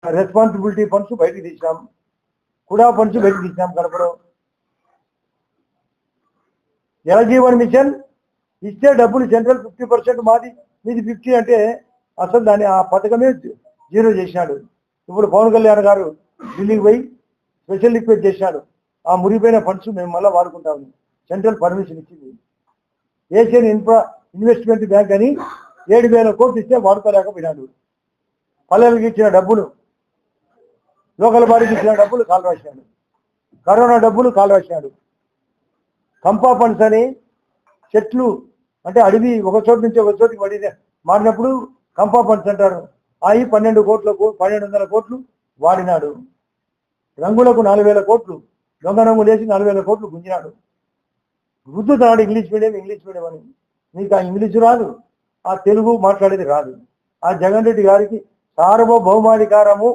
Responsibility funds బయటికి తీసినాం, కుడా ఫండ్స్ బయటికి తీసినాం కడపలో. జలజీవన్ మిషన్ ఇచ్చే డబ్బులు సెంట్రల్ 50% మాది, మీది 50 అంటే అసలు దాన్ని ఆ పథకమే జీరో చేసినాడు. ఇప్పుడు పవన్ కళ్యాణ్ గారు ఢిల్లీకి పోయి స్పెషల్ రిక్వెస్ట్ చేసినాడు, ఆ మురిగిపోయిన ఫండ్స్ మేము మళ్ళీ వాడుకుంటాము, సెంట్రల్ పర్మిషన్ ఇచ్చింది. ఏషియన్ ఇన్వెస్ట్మెంట్ బ్యాంక్ అని 7,000 కోట్లు ఇస్తే వాడుకోలేకపోయినాడు. పల్లెలకు ఇచ్చిన డబ్బులు, లోకల్ బాడీకి ఇచ్చిన డబ్బులు కాలు రాసినాడు, కరోనా డబ్బులు కాలు రాసినాడు. కంపా ఫండ్స్ అని చెట్లు అంటే అడవి ఒక చోటు నుంచి ఒక చోటికి మారినప్పుడు కంపా ఫండ్స్ అంటారు. అవి 1,200 కోట్లు వాడినాడు. రంగులకు 4,000 కోట్లు, దొంగ రంగులు వేసి 4,000 కోట్లు గుంజినాడు. గుద్దుతాడు ఇంగ్లీష్ మీడియం అని. నీకు ఆ ఇంగ్లీషు రాదు, ఆ తెలుగు మాట్లాడేది రాదు. ఆ జగన్ రెడ్డి గారికి సార్వభౌమాధికారము